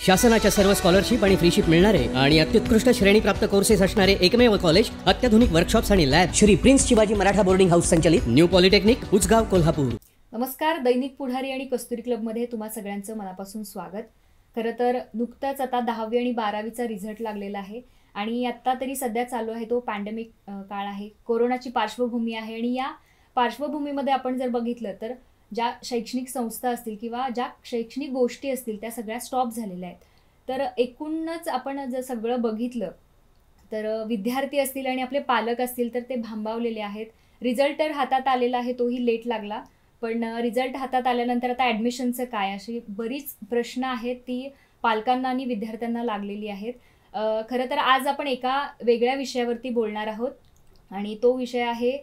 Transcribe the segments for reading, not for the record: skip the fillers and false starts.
शासनाच्या सर्व स्कॉलरशिप आणि फ्रीशिप मिळणारे आणि अत्युत्कृष्ट श्रेणी प्राप्त कोर्सेस असणारे एकमेव कॉलेज, अत्याधुनिक वर्कशॉप्स आणि lab, Shri Prince Shivaji Maratha Boarding House संचलित न्यू पॉलिटेक्निक, उचगाव, कोल्हापूर. नमस्कार. दैनिक पुढारी आणि कस्तुरी क्लबमध्ये तुम्हा सगळ्यांचं मनापासून स्वागत. खरं तर नुकताच आता 10वी आणि 12वीचा रिझल्ट लागलेला आहे आणि आत्ता तरी सध्या चालू आहे तो पॅन्डेमिक काळ आहे, कोरोनाची पार्श्वभूमी आहे आणि या पार्श्वभूमीमध्ये आपण जर बघितलं तर ज्या शैक्षणिक संस्था असतील किंवा ज्या शैक्षणिक गोष्टी असतील त्या सगळ्या स्टॉप झालेल्या आहेत. तर एकूणच आपण जर सगळं बघितलं तर विद्यार्थी असतील आणि आपले पालक असतील तर ते भांबावलेले आहेत. रिझल्ट तर हातात आलेला आहे, तोही लेट लागला, पण रिझल्ट हातात आल्यानंतर आता ॲडमिशनचं काय, अशी बरीच प्रश्न आहेत ती पालकांना आणि विद्यार्थ्यांना लागलेली आहेत. खरं तर आज आपण एका वेगळ्या विषयावरती बोलणार आहोत आणि तो विषय आहे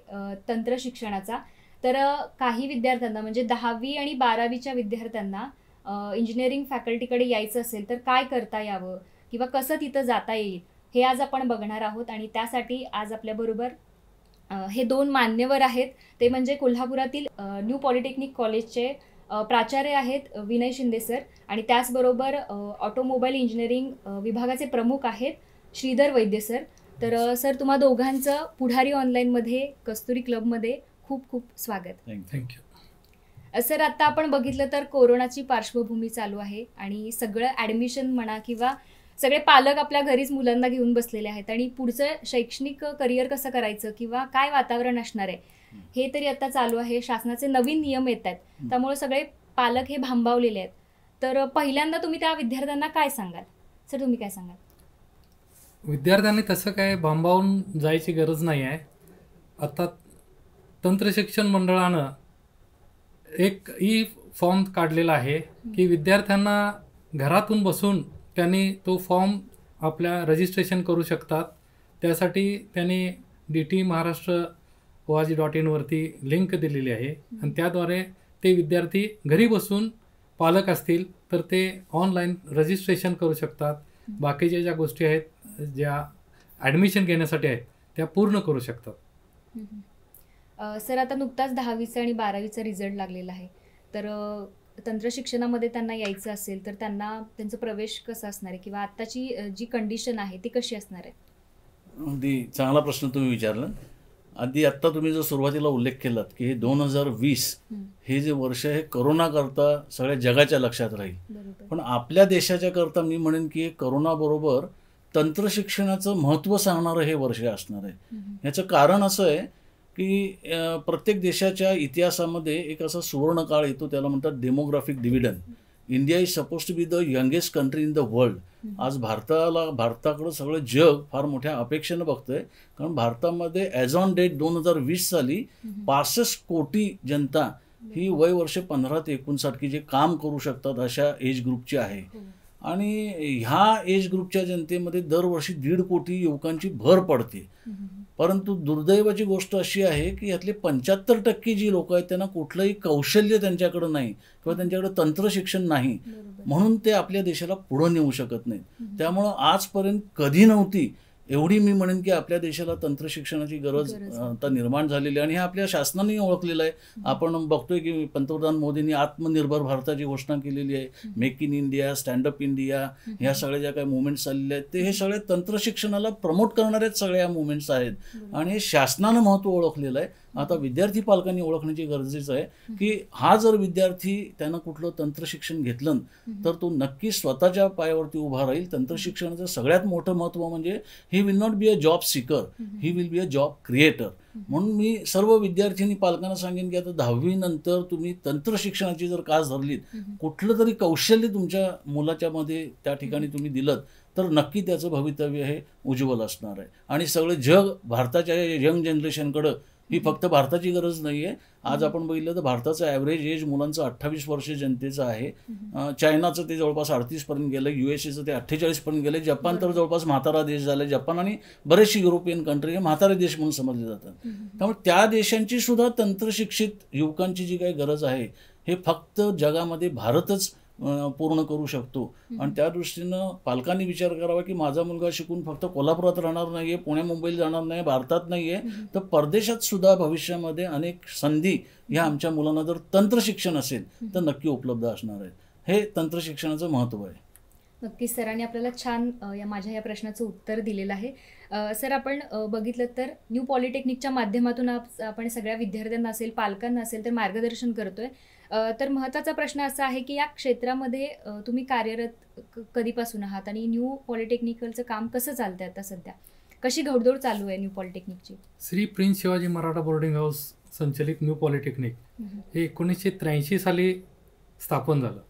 तंत्रशिक्षणाचा. तर काही विद्यार्थ्यांना म्हणजे 10वी आणि 12वीच्या विद्यार्थ्यांना इंजिनिअरिंग फॅकल्टीकडे यायचं असेल तर काय करता यावं किंवा कसं तिथं जाता येईल हे आज आपण बघणार आहोत. आणि त्यासाठी आज आपल्याबरोबर हे दोन मान्यवर आहेत. ते म्हणजे कोल्हापुरातील न्यू पॉलिटेक्निक कॉलेजचे प्राचार्य आहेत विनय शिंदे सर आणि त्याचबरोबर ऑटोमोबाईल इंजिनिअरिंग विभागाचे प्रमुख आहेत श्रीधर वैद्य सर. तर सर, तुम्हा दोघांचं पुढारी ऑनलाईनमध्ये, कस्तुरी क्लबमध्ये खूप खूप स्वागत. थँक्यू. सर, आता आपण बघितलं तर कोरोनाची पार्श्वभूमी चालू आहे आणि सगळं ॲडमिशन म्हणा किंवा सगळे पालक आपल्या घरीच मुलांना घेऊन बसलेले आहेत आणि पुढचं शैक्षणिक करिअर कसं करायचं किंवा काय वातावरण असणार आहे हे तरी आता चालू आहे. शासनाचे नवीन नियम येत आहेत, त्यामुळे सगळे पालक हे भांबावलेले आहेत. तर पहिल्यांदा तुम्ही त्या विद्यार्थ्यांना काय सांगाल? सर, तुम्ही काय सांगाल? विद्यार्थ्यांनी तसं काय भांबावून जायची गरज नाही आहे. आता तंत्रशिक्षण मंडळानं एक फॉर्म काढलेला आहे की विद्यार्थ्यांना घरातून बसून त्यांनी तो फॉर्म आपल्या रजिस्ट्रेशन करू शकतात. त्यासाठी त्यांनी DT Maharashtra.org.in वरती लिंक दिलेली आहे आणि त्याद्वारे ते विद्यार्थी घरी बसून, पालक असतील तर ते ऑनलाईन रजिस्ट्रेशन करू शकतात. बाकीच्या ज्या गोष्टी आहेत, ज्या ॲडमिशन घेण्यासाठी आहेत, त्या पूर्ण करू शकतात. सर, आता नुकताच 10वीचा आणि 12वीचा रिझल्ट लागलेला आहे, तर तंत्रशिक्षणामध्ये त्यांना यायचं असेल तर त्यांना त्यांचा प्रवेश कसा असणार आहे किंवा आत्ताची जी कंडिशन आहे ती कशी असणार आहे? अगदी चांगला प्रश्न तुम्ही विचारला. आत्ता तुम्ही जो सुरुवातीला उल्लेख केलात की हे 2020 हे जे वर्ष हे करोनाकरता सगळ्या जगाच्या लक्षात राहील, पण आपल्या देशाच्या करता मी म्हणेन की करोनाबरोबर तंत्रशिक्षणाचं महत्त्व सांगणारं हे वर्ष असणार आहे. याचं कारण असं आहे की प्रत्येक देशाच्या इतिहासामध्ये एक असा सुवर्णकाळ येतो, त्याला म्हणतात demographic dividend. India is suppose to be the youngest country in the world. आज भारताकडं सगळं जग फार मोठ्या अपेक्षेनं बघतंय, कारण भारतामध्ये ॲज ऑन डेट 2020 साली 65 कोटी जनता ही वय वर्ष 15 ते 59 की जे काम करू शकतात अशा एज ग्रुपची आहे. आणि ह्या एज ग्रुपच्या जनतेमध्ये दरवर्षी 1.5 कोटी युवकांची भर पडते. परंतु दुर्दैवाची गोष्ट अशी आहे की यातले 75% जी लोक आहेत त्यांना कुठलंही कौशल्य त्यांच्याकडे नाही किंवा त्यांच्याकडे तंत्रशिक्षण नाही, म्हणून ते आपल्या देशाला पुढं नेऊ शकत नाहीत. त्यामुळं आजपर्यंत कधी नव्हती एवढी मी म्हणेन की आपल्या देशाला तंत्रशिक्षणाची गरज आता निर्माण झालेली आहे आणि हे आपल्या शासनाने ओळखलेलं आहे. आपण बघतोय की पंतप्रधान मोदींनी आत्मनिर्भर भारताची घोषणा केलेली आहे. Make in India, stand up India, ह्या सगळ्या ज्या काही मुवमेंट्स चाललेल्या आहेत ते हे सगळे तंत्रशिक्षणाला प्रमोट करणाऱ्याच सगळ्या मुवमेंट्स आहेत आणि हे शासनानं महत्त्व ओळखलेलं आहे. आता विद्यार्थी पालकांनी ओळखण्याची गरजेचं आहे की हा जर विद्यार्थी त्यानं कुठलं तंत्रशिक्षण घेतलं तर तो नक्की स्वतःच्या पायावरती उभा राहील. तंत्रशिक्षणाचं सगळ्यात मोठं महत्त्व म्हणजे he will not be a job seeker, he will be a job creator. म्हणून मी सर्व विद्यार्थ्यांनी पालकांना सांगेन की आता 10वी नंतर तुम्ही तंत्रशिक्षणाची जर कास धरलीत, कुठलं तरी कौशल्य तुमच्या मुलाच्या मध्ये त्या ठिकाणी तुम्ही दिलं तर नक्की त्याचं भवितव्य हे उज्ज्वल असणार आहे. आणि सगळं जग भारताच्या यंग जनरेशनकडं, ही फक्त भारताची गरज नाही आहे. आज आपण बघितलं तर भारताचं ॲव्हरेज एज मुलांचं 28 वर्ष जनतेचं आहे. चायनाचं ते जवळपास 38 पर्यंत गेलं, USAचं ते 48 पर्यंत गेलं, जपान तर जवळपास म्हातारा देश झाला. जपान आणि बरेचशी युरोपियन कंट्री हे म्हातारे देश म्हणून समजले जातात. त्यामुळे त्या देशांची सुद्धा तंत्रशिक्षित युवकांची जी काही गरज आहे हे फक्त जगामध्ये भारतच पूर्ण करू शकतो. आणि त्या दृष्टीनं पालकांनी विचार करावा की माझा मुलगा शिकून फक्त कोल्हापुरात राहणार नाही आहे, पुणे मुंबईला जाणार नाही, भारतात नाही आहे, तर परदेशात सुद्धा भविष्यामध्ये अनेक संधी ह्या आमच्या मुलांना जर तंत्रशिक्षण असेल तर नक्की उपलब्ध असणार आहेत. हे तंत्रशिक्षणाचं महत्त्व आहे. नक्कीच सरांनी आपल्याला छान माझ्या या प्रश्नाचं उत्तर दिलेलं आहे. सर आपण बघितलं तर न्यू पॉलिटेक्निकच्या माध्यमातून आपण सगळ्या विद्यार्थ्यांना असेल, पालकांना असेल तर मार्गदर्शन करतोय. तर महत्त्वाचा प्रश्न असा आहे की या क्षेत्रामध्ये तुम्ही कार्यरत कधीपासून आहात आणि न्यू पॉलिटेक्निकलचं काम कसं चालतंय आता सध्या? कशी घोडदौड चालू आहे न्यू पॉलिटेक्निकची? Shri Prince Shivaji Maratha Boarding House संचलित न्यू पॉलिटेक्निक हे 1983 साली स्थापन झालं.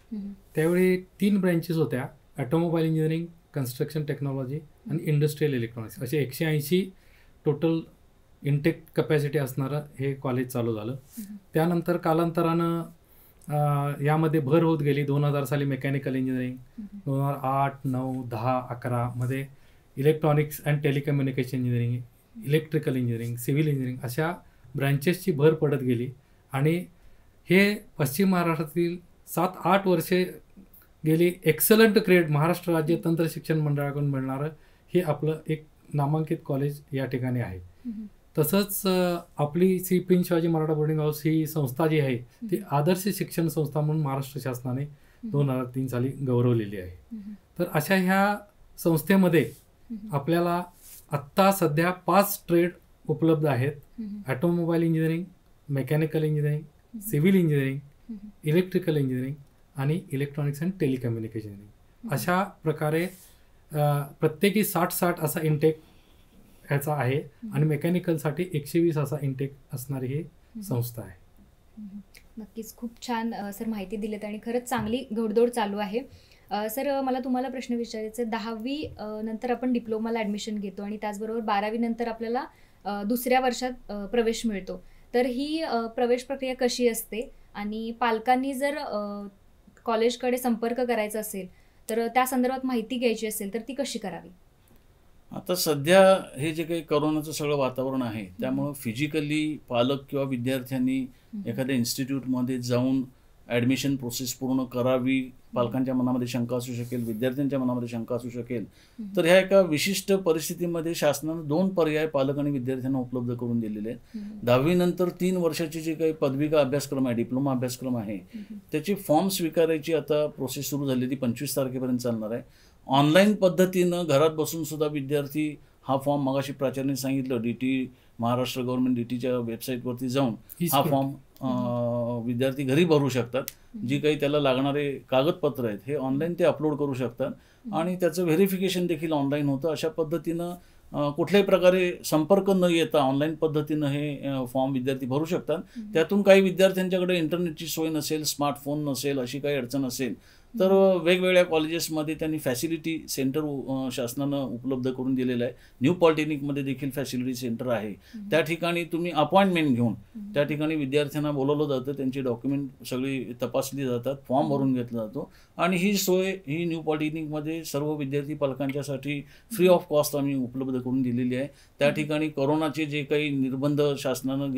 त्यावेळी 3 ब्रँचेस होत्या: ऑटोमोबाईल इंजिनिअरिंग, कन्स्ट्रक्शन टेक्नॉलॉजी आणि इंडस्ट्रियल इलेक्ट्रॉनिक्स. असे 180 टोटल इंटेक कपॅसिटी असणारं हे कॉलेज चालू झालं. त्यानंतर कालांतरानं यामध्ये भर होत गेली. 2000 साली मेकॅनिकल इंजिनिअरिंग, 2008, 9, 10, 11 मध्ये electronics and telecommunication engineering, electrical engineering, civil engineering अशा ब्रँचेसची भर पडत गेली. आणि हे पश्चिम महाराष्ट्रातील 7-8 वर्षे गेली एक्सलंट ग्रेड महाराष्ट्र राज्य तंत्र शिक्षण मंडळाकडून मिळणारं हे आपलं एक नामांकित कॉलेज या ठिकाणी आहे. तसंच आपली Shri Prince Shivaji Maratha Boarding House ही संस्था जी आहे ती आदर्श शिक्षण संस्था म्हणून महाराष्ट्र शासनाने 2003 साली गौरवलेली आहे. तर अशा ह्या संस्थेमध्ये आपल्याला आत्ता सध्या 5 ट्रेड उपलब्ध आहेत: automobile engineering, mechanical engineering, civil engineering, electrical engineering आणि इलेक्ट्रॉनिक्स अँड टेलिकम्युनिकेशन इंजिनिअरिंग. अशा प्रकारे प्रत्येकी 60 असा इंटेक ह्याचा आहे आणि मेकॅनिकलसाठी 120 असा इंटेक असणारी ही संस्था आहे. नक्कीच खूप छान सर माहिती दिलीत आणि खरंच चांगली घोडदौड चालू आहे. सर मला तुम्हाला प्रश्न विचारायचा आहे, 10वी नंतर आपण डिप्लोमाला ॲडमिशन घेतो आणि त्याचबरोबर 12वी नंतर आपल्याला दुसऱ्या वर्षात प्रवेश मिळतो. तर ही प्रवेश प्रक्रिया कशी असते आणि पालकांनी जर कॉलेजकडे संपर्क करायचा असेल तर त्या संदर्भात माहिती घ्यायची असेल तर ती कशी करावी? आता सध्या हे जे काही करोनाचं सगळं वातावरण आहे त्यामुळं फिजिकली पालक किंवा विद्यार्थ्यांनी एखाद्या इन्स्टिट्यूटमध्ये जाऊन ॲडमिशन प्रोसेस पूर्ण करावी. पालकांच्या मनामध्ये शंका असू शकेल, विद्यार्थ्यांच्या मनामध्ये शंका असू शकेल. तर ह्या एका विशिष्ट परिस्थितीमध्ये शासनानं 2 पर्याय पालक आणि विद्यार्थ्यांना उपलब्ध करून दिलेले आहेत. 10वी नंतर 3 वर्षाची जी काही पदविका अभ्यासक्रम आहे, डिप्लोमा अभ्यासक्रम आहे, त्याची फॉर्म स्वीकारायची आता प्रोसेस सुरू झाली. ती 25 तारखेपर्यंत चालणार आहे. ऑनलाईन पद्धतीनं घरात बसून सुद्धा विद्यार्थी हा फॉर्म, मगाशी प्राचार्यांनी सांगितलं, DT महाराष्ट्र गव्हर्नमेंट DTच्या वेबसाईटवरती जाऊन हा फॉर्म विद्यार्थी घरी भरू शकतात. जी काही त्याला लागणारे कागदपत्र आहेत हे ऑनलाईन ते अपलोड करू शकतात आणि त्याचं व्हेरिफिकेशन देखील ऑनलाईन होतं. अशा पद्धतीनं कुठल्याही प्रकारे संपर्क न येता ऑनलाईन पद्धतीनं हे फॉर्म विद्यार्थी भरू शकतात. त्यातून काही विद्यार्थ्यांच्याकडे इंटरनेटची सोय नसेल, स्मार्टफोन नसेल, अशी काही अडचण असेल तर वेगवेगळ्या कॉलेजेसमध्ये त्यांनी फॅसिलिटी सेंटर शासनानं उपलब्ध करून दिलेलं आहे. न्यू पॉलिटेक्निकमध्ये देखील फॅसिलिटी सेंटर आहे. त्या ठिकाणी तुम्ही अपॉइंटमेंट घेऊन त्या ठिकाणी विद्यार्थ्यांना बोलवलं जातं, त्यांची डॉक्युमेंट सगळी तपासली जातात, फॉर्म भरून घेतला जातो आणि ही सोय ही न्यू पॉलिटेक्निकमध्ये सर्व विद्यार्थी पालकांच्यासाठी फ्री ऑफ कॉस्ट आम्ही उपलब्ध करून दिलेली आहे. त्या ठिकाणी कोरोनाचे जे काही निर्बंध शासनानं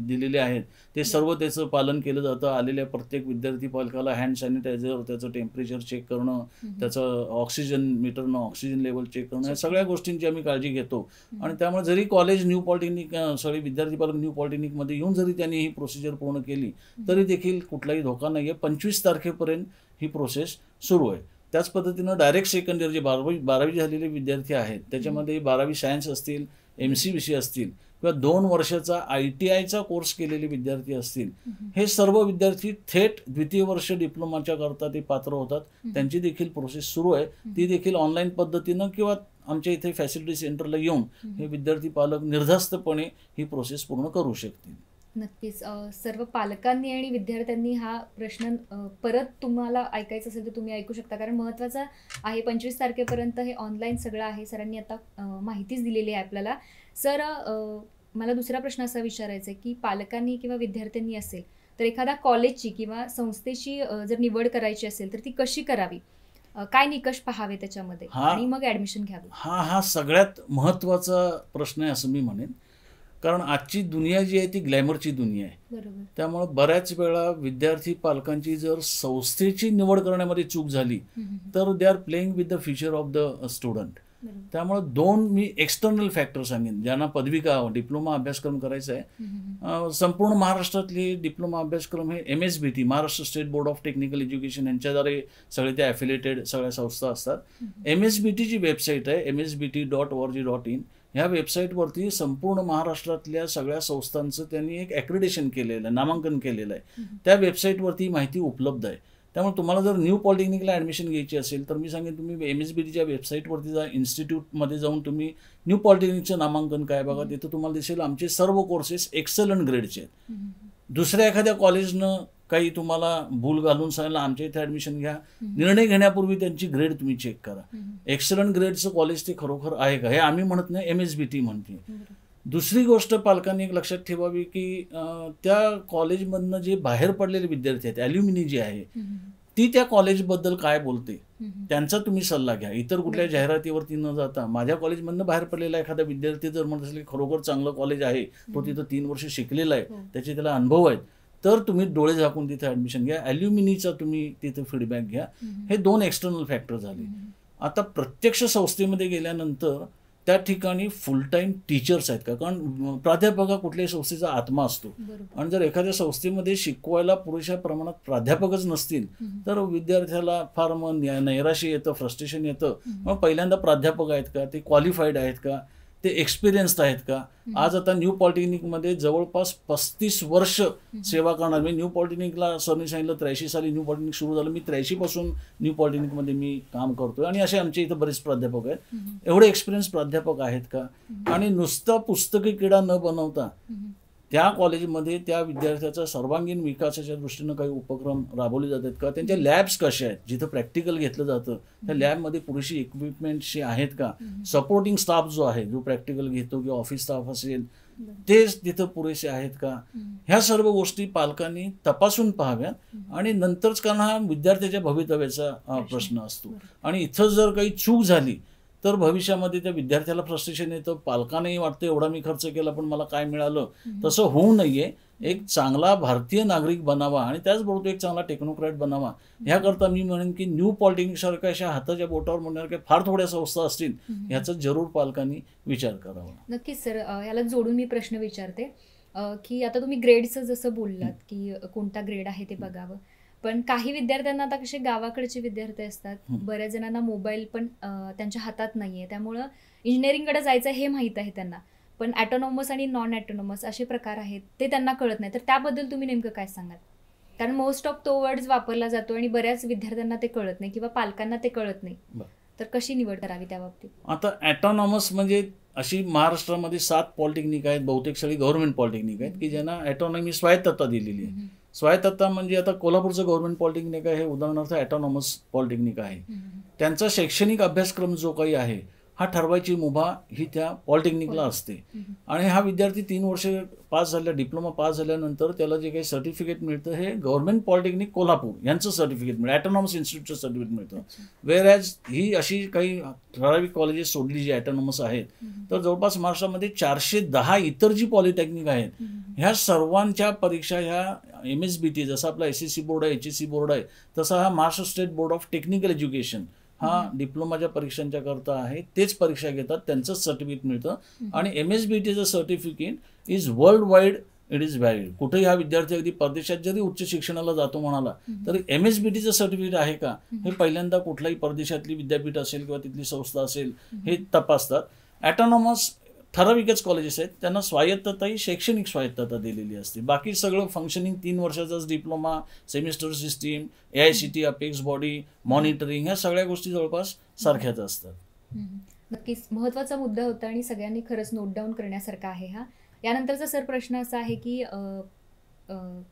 दिलेले आहेत ते सर्व त्याचं पालन केलं जातं. आलेल्या प्रत्येक विद्यार्थी पालकाला हँड सॅनिटायझर, त्याचं टेम्परेचर चेक करणं, त्याचं ऑक्सिजन मीटरनं ऑक्सिजन लेवल चेक करणं, या सगळ्या गोष्टींची आम्ही काळजी घेतो. आणि त्यामुळे जरी कॉलेज न्यू पॉलिटेक्निक सगळे विद्यार्थी पालक न्यू पॉलिटेक्निकमध्ये येऊन जरी त्यांनी ही प्रोसिजर पूर्ण केली तरी देखील कुठलाही धोका नाही आहे. 25 तारखेपर्यंत ही प्रोसेस सुरू आहे. त्याच पद्धतीनं डायरेक्ट सेकंड इयर जे 12वी झालेले विद्यार्थी आहेत त्याच्यामध्ये 12वी सायन्स असतील, MCBC असतील किंवा 2 वर्षाचा ITIचा कोर्स केलेले विद्यार्थी असतील, हे सर्व विद्यार्थी थेट द्वितीय वर्ष डिप्लोमाच्या करता ते पात्र होतात. त्यांची देखील प्रोसेस सुरू आहे. ती देखील ऑनलाईन पद्धतीनं किंवा आमच्या इथे फॅसिलिटी सेंटरला येऊन हे विद्यार्थी पालक निर्धास्तपणे ही प्रोसेस पूर्ण करू शकतील. नक्कीच. सर्व पालकांनी आणि विद्यार्थ्यांनी हा प्रश्न परत तुम्हाला ऐकायचं असेल तर तुम्ही ऐकू शकता, कारण महत्त्वाचं आहे 25 तारखेपर्यंत हे ऑनलाईन सगळं आहे. सरांनी आता माहितीच दिलेली आहे आपल्याला. सर मला दुसरा प्रश्न असा विचारायचा आहे की पालकांनी किंवा विद्यार्थ्यांनी असेल तर एखाद्या कॉलेजची किंवा संस्थेची जर निवड करायची असेल तर ती कशी करावी? काय निकष पाहावे त्याच्यामध्ये आणि मग ॲडमिशन घ्यावे? हा सगळ्यात महत्त्वाचा प्रश्न आहे असं मी म्हणेन. कारण आजची दुनिया जी आहे ती ग्लॅमरची दुनिया आहे. बरोबर. त्यामुळे बऱ्याच वेळा विद्यार्थी पालकांची जर संस्थेची निवड करण्यामध्ये चूक झाली तर they are playing with the future of the student. त्यामुळे दोन मी एक्सटर्नल फॅक्टर सांगेन. ज्यांना पदविका डिप्लोमा अभ्यासक्रम करायचा आहे, संपूर्ण महाराष्ट्रातले डिप्लोमा अभ्यासक्रम हे MSBT Maharashtra state board of technical education यांच्याद्वारे सगळे ते ॲफिलिएटेड सगळ्या संस्था असतात. MSBTची वेबसाईट आहे msbt.org.in. ह्या वेबसाईटवरती संपूर्ण महाराष्ट्रातल्या सगळ्या संस्थांचं त्यांनी एक ॲक्रिडेशन केलेलं आहे, नामांकन केलेलं आहे. त्या वेबसाईटवरती माहिती उपलब्ध आहे. त्यामुळे तुम्हाला जर न्यू पॉलिटेक्निकला ॲडमिशन घ्यायची असेल तर मी सांगेन तुम्ही MSBTच्या वेबसाईटवरती जा, इन्स्टिट्यूटमध्ये जाऊन तुम्ही न्यू पॉलिटेक्निकचं नामांकन काय बघा, तिथं तुम्हाला दिसेल आमचे सर्व कोर्सेस एक्सलंट ग्रेडचे आहेत. दुसऱ्या एखाद्या कॉलेजनं काही तुम्हाला भूल घालून सांगितलं आमच्या इथे ॲडमिशन घ्या, निर्णय घेण्यापूर्वी त्यांची ग्रेड तुम्ही चेक करा. एक्सलंट ग्रेडचं कॉलेज ते खरोखर आहे का हे आम्ही म्हणत नाही, MSBT म्हणते. दुसरी गोष्ट पालकांनी एक लक्षात ठेवावी की त्या कॉलेजमधनं जे बाहेर पडलेले विद्यार्थी आहेत, ॲल्युमिनी जी आहे ती त्या कॉलेजबद्दल काय बोलते त्यांचा तुम्ही सल्ला घ्या. इतर कुठल्या जाहिरातीवरती न जाता माझ्या कॉलेजमधनं बाहेर पडलेला एखादा विद्यार्थी जर म्हणत असेल की खरोखर चांगलं कॉलेज आहे, तो तिथं 3 वर्ष शिकलेला आहे, त्याचे त्याला अनुभव आहेत, तर तुम्ही डोळे झाकून तिथे ॲडमिशन घ्या. ॲल्युमिनीचा तुम्ही तिथे फीडबॅक घ्या. हे दोन एक्सटर्नल फॅक्टर झाले. आता प्रत्यक्ष संस्थेमध्ये गेल्यानंतर त्या ठिकाणी फुल टाईम टीचर्स आहेत का, कारण प्राध्यापक हा कुठल्याही संस्थेचा आत्मा असतो. आणि जर एखाद्या संस्थेमध्ये शिकवायला पुरेशा प्रमाणात प्राध्यापकच नसतील तर विद्यार्थ्याला फार मग नैराश्य येतं, फ्रस्ट्रेशन येतं. मग पहिल्यांदा प्राध्यापक आहेत का, ते क्वालिफाईड आहेत का, ते एक्सपिरियन्स्ड आहेत का. आज आता न्यू पॉलिटेक्निकमध्ये जवळपास 35 वर्ष सेवा करणार. मी न्यू पॉलिटेक्निकला सरने सांगितलं 83 साली न्यू पॉलिटेक्निक सुरू झालं, मी 83 पासून न्यू पॉलिटेक्निकमध्ये मी काम करतोय. आणि असे आमच्या इथं बरेच प्राध्यापक आहेत. एवढे एक्सपिरियन्स प्राध्यापक आहेत का. आणि नुसता पुस्तकी किडा न बनवता त्या कॉलेजमध्ये त्या विद्यार्थ्याचा सर्वांगीण विकासाच्या दृष्टीनं काही उपक्रम राबवले जातात का. त्यांच्या लॅब्स कशा आहेत, जिथं प्रॅक्टिकल घेतलं जातं त्या लॅबमध्ये पुरेशी इक्विपमेंट्स आहेत का. सपोर्टिंग स्टाफ जो आहे, जो प्रॅक्टिकल घेतो किंवा ऑफिस स्टाफ असेल, तेच तिथं पुरेसे आहेत का. ह्या सर्व गोष्टी पालकांनी तपासून पाहाव्यात. आणि नंतरच, कारण हा विद्यार्थ्याच्या भवितव्याचा प्रश्न असतो. आणि इथं जर काही चूक झाली तर भविष्यामध्ये त्या विद्यार्थ्याला फ्रस्ट्रेशन येतं, पालकांनाही वाटतं एवढा मी खर्च केला पण मला काय मिळालं. तसं होऊ नये. एक चांगला भारतीय नागरिक बनावा आणि त्याचबरोबर एक चांगला टेक्नोक्रॅट बनावा. ह्याकरता मी म्हणेन की न्यू पॉलिटेक्निक सारख्या अशा हाताच्या बोटावर म्हणणाऱ्या फार थोड्या संस्था असतील, ह्याचा जरूर पालकांनी विचार करावा. नक्कीच सर, याला जोडून मी प्रश्न विचारते की आता तुम्ही ग्रेडचं जसं बोललात की कोणता ग्रेड आहे ते बघावं, पण काही विद्यार्थ्यांना आता कसे गावाकडचे विद्यार्थी असतात, बऱ्याच जणांना मोबाईल पण त्यांच्या हातात नाहीये, त्यामुळं इंजिनिअरिंगकडे जायचं हे माहीत आहे त्यांना, पण ॲटोनॉमस आणि नॉन ॲटोनॉमस असे प्रकार आहेत ते त्यांना कळत नाही. तर त्याबद्दल तुम्ही नेमकं काय सांगाल. कारण मोस्ट ऑफ तो वर्ड्स वापरला जातो आणि बऱ्याच विद्यार्थ्यांना ते कळत नाही किंवा पालकांना ते कळत नाही. तर कशी निवड करावी त्या बाबतीत. आता ॲटोनॉमस म्हणजे अशी महाराष्ट्रामध्ये 7 पॉलिटेक्निक आहेत, बहुतेक सगळी गव्हर्नमेंट पॉलिटेक्निक आहेत की ज्यांना ॲटोनॉमी स्वायत्तता दिलेली आहे. स्वायत्तता म्हणजे आता कोल्हापूरचं गव्हर्नमेंट पॉलिटेक्निक आहे हे उदाहरणार्थ ॲटोनॉमस पॉलिटेक्निक आहे. त्यांचा शैक्षणिक अभ्यासक्रम जो काही आहे हा ठरवायची मुभा ही त्या पॉलिटेक्निकला असते. आणि हा विद्यार्थी 3 वर्ष पास झाल्या, डिप्लोमा पास झाल्यानंतर त्याला जे काही सर्टिफिकेट मिळतं हे गव्हर्नमेंट पॉलिटेक्निक कोल्हापूर यांचं सर्टिफिकेट मिळतं, ॲटोनॉमस इन्स्टिट्यूटचं सर्टिफिकेट मिळतं. वेअर ॲज ही अशी काही ठराविक कॉलेजेस सोडली जी ॲटोनॉमस आहेत, तर जवळपास महाराष्ट्रामध्ये 410 इतर जी पॉलिटेक्निक आहेत ह्या सर्वांच्या परीक्षा ह्या MSBT, जसा आपला SSC बोर्ड आहे, HSC बोर्ड आहे, तसा हा Maharashtra state board of technical education हा डिप्लोमाच्या परीक्षांच्या करता आहे. तेच परीक्षा घेतात, त्यांचंच सर्टिफिकेट मिळतं. आणि MSBTचं certificate is world wide, it is valid. कुठेही हा विद्यार्थी अगदी परदेशात जरी उच्च शिक्षणाला जातो म्हणाला तर MSBTचं सर्टिफिकेट आहे का हे पहिल्यांदा कुठलाही परदेशातली विद्यापीठ असेल किंवा तिथली संस्था असेल हे तपासतात. ॲटोनॉमस ठराविकच कॉलेजेस आहेत त्यांना स्वायत्तता ही शैक्षणिक स्वायत्तता दिलेली असते. बाकी सगळं फंक्शनिंग 3 वर्षाचाच diploma, semester system, AICTE, apex body, monitoring, ह्या सगळ्या गोष्टी जवळपास सारख्याच असतात. नक्कीच महत्त्वाचा मुद्दा होता आणि सगळ्यांनी खरंच नोट डाऊन करण्यासारखा आहे हा. यानंतरचा सर प्रश्न असा आहे की